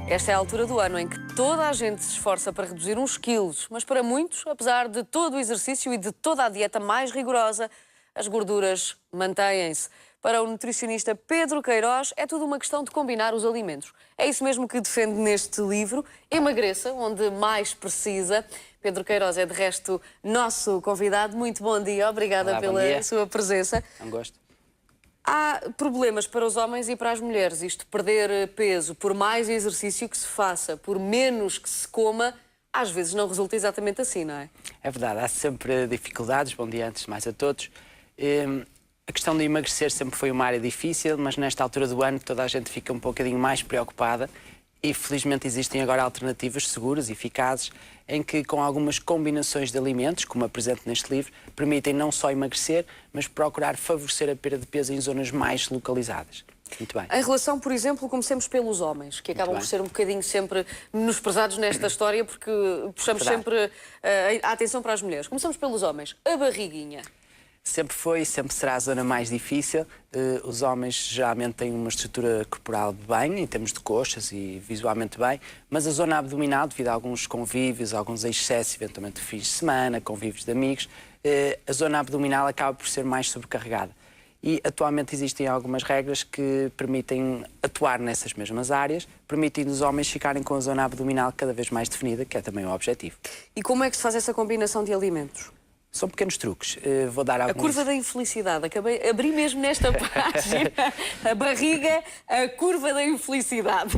Esta é a altura do ano em que toda a gente se esforça para reduzir uns quilos, mas para muitos, apesar de todo o exercício e de toda a dieta mais rigorosa, as gorduras mantêm-se. Para o nutricionista Pedro Queiroz, é tudo uma questão de combinar os alimentos. É isso mesmo que defende neste livro, Emagreça, onde mais precisa. Pedro Queiroz é, de resto, nosso convidado. Muito bom dia, obrigada Olá, pela sua presença. É um gosto. Há problemas para os homens e para as mulheres. Isto, perder peso, por mais exercício que se faça, por menos que se coma, às vezes não resulta exatamente assim, não é? É verdade, há sempre dificuldades. Bom dia antes de mais a todos. A questão de emagrecer sempre foi uma área difícil, mas nesta altura do ano toda a gente fica um bocadinho mais preocupada e felizmente existem agora alternativas seguras e eficazes em que, com algumas combinações de alimentos, como apresento neste livro, permitem não só emagrecer, mas procurar favorecer a perda de peso em zonas mais localizadas. Muito bem. Em relação, por exemplo, comecemos pelos homens, que acabam por ser um bocadinho sempre menosprezados nesta história, porque puxamos sempre a atenção para as mulheres. Começamos pelos homens. A barriguinha. Sempre foi e sempre será a zona mais difícil. Os homens geralmente têm uma estrutura corporal bem, em termos de coxas e visualmente bem, mas a zona abdominal, devido a alguns convívios, alguns excessos, eventualmente fins de semana, convívios de amigos, a zona abdominal acaba por ser mais sobrecarregada. E atualmente existem algumas regras que permitem atuar nessas mesmas áreas, permitindo os homens ficarem com a zona abdominal cada vez mais definida, que é também o objetivo. E como é que se faz essa combinação de alimentos? São pequenos truques. Vou dar alguns. A curva da infelicidade. Abri mesmo nesta página. A barriga, a curva da infelicidade.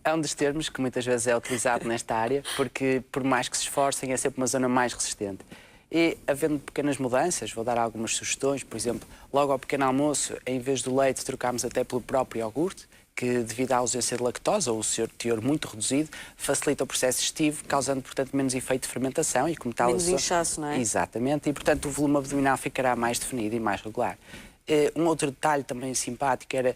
É um dos termos que muitas vezes é utilizado nesta área, porque por mais que se esforcem é sempre uma zona mais resistente. E, havendo pequenas mudanças, vou dar algumas sugestões. Por exemplo, logo ao pequeno almoço, em vez do leite, trocamos até pelo próprio iogurte, que, devido à ausência de lactose ou o seu teor muito reduzido, facilita o processo digestivo, causando, portanto, menos efeito de fermentação e, como tal... Menos inchaço, não é? Exatamente. E, portanto, o volume abdominal ficará mais definido e mais regular. Um outro detalhe também simpático era,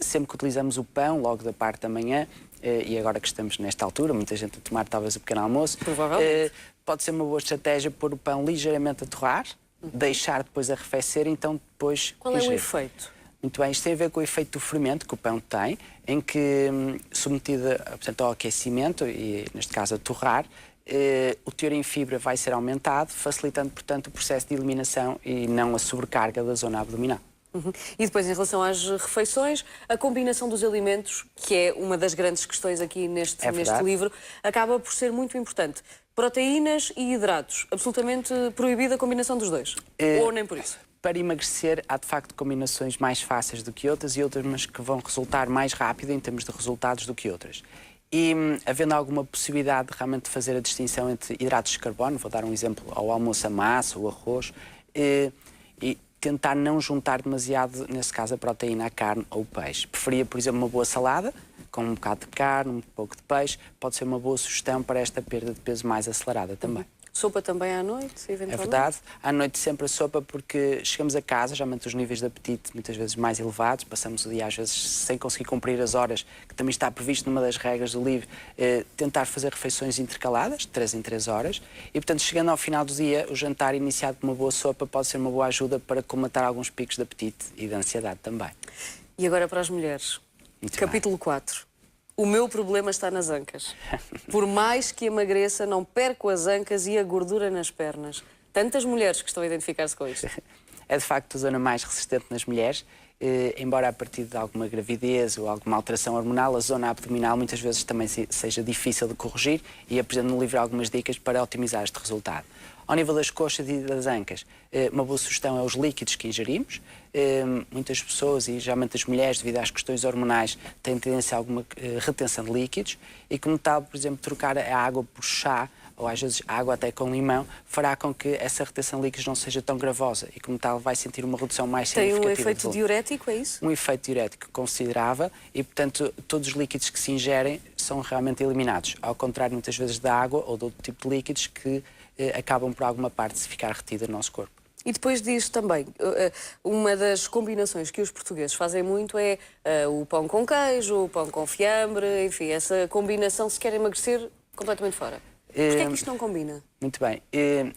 sempre que utilizamos o pão, logo da parte da manhã, e agora que estamos nesta altura, muita gente a tomar talvez o pequeno almoço, pode ser uma boa estratégia pôr o pão ligeiramente a torrar, deixar depois arrefecer, então depois... Qual é o efeito? Muito bem, isto tem a ver com o efeito do fermento que o pão tem, em que, submetido, portanto, ao aquecimento, e neste caso a torrar, o teor em fibra vai ser aumentado, facilitando, portanto, o processo de eliminação e não a sobrecarga da zona abdominal. E depois, em relação às refeições, a combinação dos alimentos, que é uma das grandes questões aqui neste livro, acaba por ser muito importante. Proteínas e hidratos, absolutamente proibida a combinação dos dois? Ou nem por isso? Para emagrecer, há de facto combinações mais fáceis do que outras e outras, mas que vão resultar mais rápido em termos de resultados do que outras. E havendo alguma possibilidade realmente de fazer a distinção entre hidratos de carbono, vou dar um exemplo, ao almoço a massa, o arroz, e tentar não juntar demasiado, nesse caso, a proteína, a carne ou o peixe. Preferia, por exemplo, uma boa salada, com um bocado de carne, um pouco de peixe, pode ser uma boa sugestão para esta perda de peso mais acelerada também. Sopa também à noite, eventualmente? É verdade. À noite sempre a sopa, porque chegamos a casa, já mantém os níveis de apetite muitas vezes mais elevados, passamos o dia às vezes sem conseguir cumprir as horas, que também está previsto numa das regras do livro, tentar fazer refeições intercaladas, 3 em 3 horas, e portanto chegando ao final do dia, o jantar iniciado com uma boa sopa pode ser uma boa ajuda para comatar alguns picos de apetite e de ansiedade também. E agora para as mulheres. Muito Capítulo 4. O meu problema está nas ancas. Por mais que emagreça, não perco as ancas e a gordura nas pernas. Tantas mulheres que estão a identificar-se com isto. É de facto a zona mais resistente nas mulheres, embora a partir de alguma gravidez ou alguma alteração hormonal, a zona abdominal muitas vezes também seja difícil de corrigir e apresento no livro algumas dicas para otimizar este resultado. Ao nível das coxas e das ancas, uma boa sugestão é os líquidos que ingerimos. Muitas pessoas, e geralmente as mulheres, devido às questões hormonais, têm tendência a alguma retenção de líquidos e, como tal, por exemplo, trocar a água por chá, ou às vezes água até com limão, fará com que essa retenção de líquidos não seja tão gravosa e, como tal, vai sentir uma redução mais significativa. Tem um efeito diurético, é isso? Um efeito diurético considerável e, portanto, todos os líquidos que se ingerem são realmente eliminados, ao contrário, muitas vezes, da água ou de outro tipo de líquidos que acabam por alguma parte se ficar retida no nosso corpo. E depois disso também, uma das combinações que os portugueses fazem muito é o pão com queijo, o pão com fiambre, enfim, essa combinação, se quer emagrecer, completamente fora. Porquê é que isto não combina? Muito bem.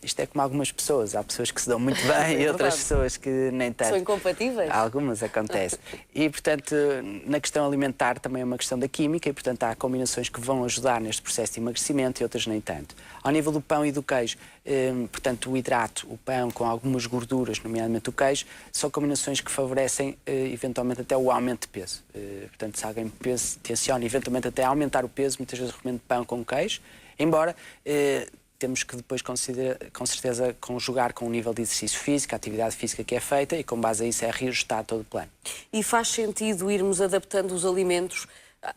Isto é como algumas pessoas. Há pessoas que se dão muito bem e outras pessoas que nem tanto. São incompatíveis? Algumas acontece. E, portanto, na questão alimentar também é uma questão da química e, portanto, há combinações que vão ajudar neste processo de emagrecimento e outras nem tanto. Ao nível do pão e do queijo, portanto, o hidrato, o pão com algumas gorduras, nomeadamente o queijo, são combinações que favorecem, eventualmente, até o aumento de peso. Portanto, se alguém tenciona, eventualmente, até aumentar o peso, muitas vezes recomendo pão com queijo, embora... temos que depois, com certeza, conjugar com o nível de exercício físico, a atividade física que é feita e, com base a isso, é reajustar todo o plano. E faz sentido irmos adaptando os alimentos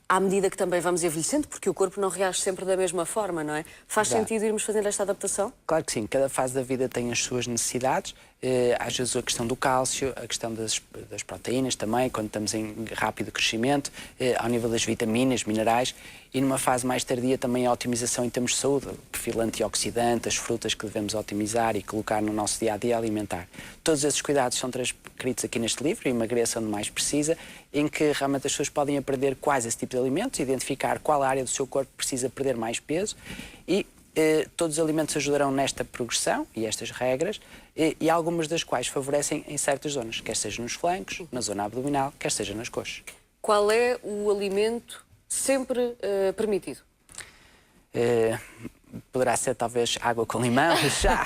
à medida que também vamos envelhecendo, porque o corpo não reage sempre da mesma forma, não é? Faz sentido irmos fazendo esta adaptação? Claro que sim. Cada fase da vida tem as suas necessidades. Às vezes a questão do cálcio, a questão das proteínas também, quando estamos em rápido crescimento, ao nível das vitaminas, minerais, e numa fase mais tardia também a otimização em termos de saúde, o perfil antioxidante, as frutas que devemos otimizar e colocar no nosso dia-a-dia alimentar. Todos esses cuidados são transcritos aqui neste livro, Emagreça onde mais precisa, em que realmente as pessoas podem aprender quais esse tipo de alimentos, identificar qual área do seu corpo precisa perder mais peso e todos os alimentos ajudarão nesta progressão e estas regras, e algumas das quais favorecem em certas zonas, quer seja nos flancos, na zona abdominal, quer seja nas coxas. Qual é o alimento sempre permitido? Poderá ser talvez água com limão, chá,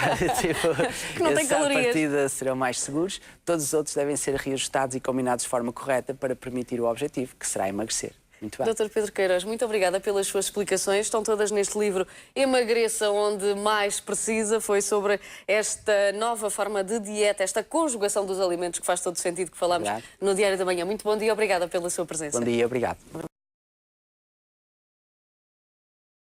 que não tem calorias. À partida serão mais seguros. Todos os outros devem ser reajustados e combinados de forma correta para permitir o objetivo, que será emagrecer. Muito bem. Dr. Pedro Queiroz, muito obrigada pelas suas explicações. Estão todas neste livro Emagreça onde mais precisa. Foi sobre esta nova forma de dieta, esta conjugação dos alimentos que faz todo o sentido que falamos no Diário da Manhã. Muito bom dia e obrigada pela sua presença. Bom dia, obrigado.